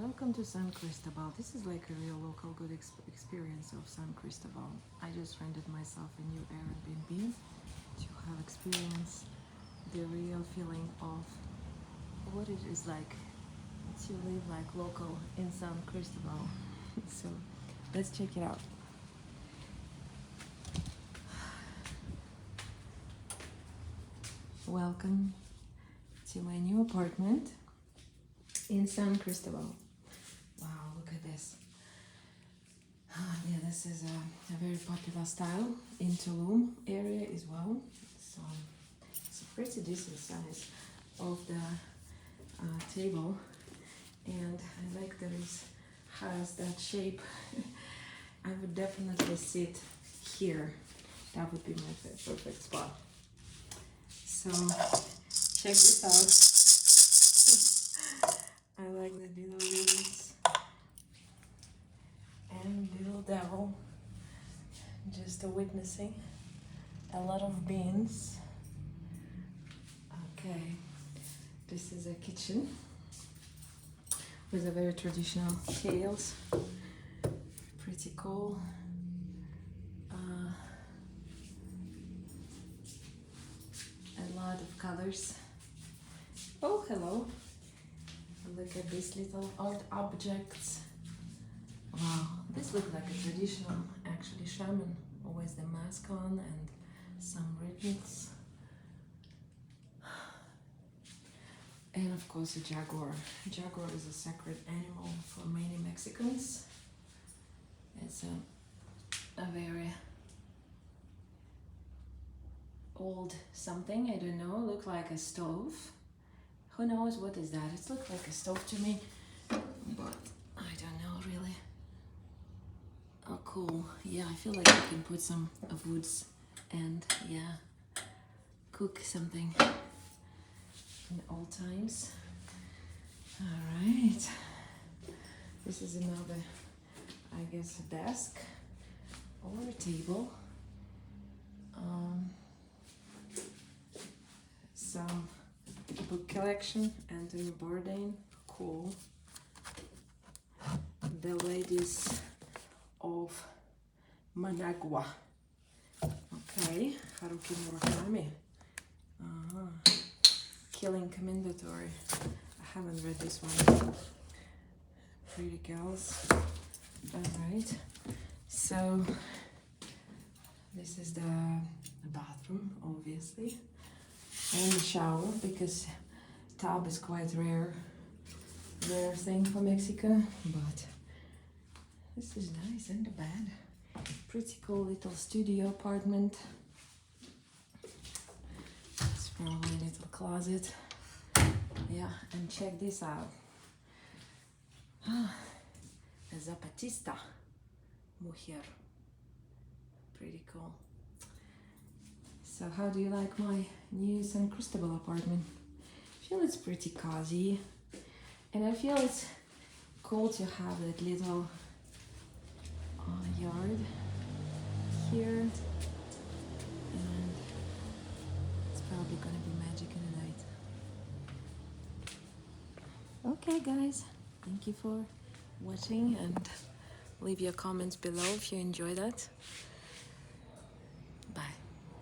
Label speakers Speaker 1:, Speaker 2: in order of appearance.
Speaker 1: Welcome to San Cristobal. This is like a real local good experience of San Cristobal. I just rented myself a new Airbnb to have experience the real feeling of what it is like to live like local in San Cristobal. So let's check it out. Welcome to my new apartment in San Cristobal. Wow, look at this. Yeah, this is a very popular style in Tulum area as well. So it's a pretty decent size of the table, and I like that it has that shape. I would definitely sit here. That would be my perfect spot. So check this out. I like the little ribbons and little devil just witnessing a lot of beans. Okay, this is a kitchen with a very traditional tails. Pretty cool. A lot of colors. Oh, hello. Look at these little art objects. Wow, this looks like a traditional, actually, shaman. Always the mask on and some ribbons. And of course a jaguar. A jaguar is a sacred animal for many Mexicans. It's a very old something, I don't know, look like a stove. Who knows what is that? It looks like a stove to me, but I don't know really. Oh, cool. Yeah, I feel like I can put some of woods and yeah, cook something in old times. All right. This is another, I guess, a desk or a table. Some book collection, Anthony Bourdain, cool. The Ladies of Managua. Okay, Haruki Murakami. Killing Commendatory. I haven't read this one. Pretty Girls. Alright, so this is the bathroom, obviously, and the shower, because tub is quite rare thing for Mexico, but this is nice. And the bed, pretty cool little studio apartment. It's probably a little closet. Yeah, and check this out. A Zapatista mujer. Pretty cool. So how do you like my new San Cristobal apartment? I feel it's pretty cozy, and I feel it's cool to have that little yard here, and it's probably gonna be magic in the night. Okay guys, thank you for watching, and leave your comments below if you enjoy that.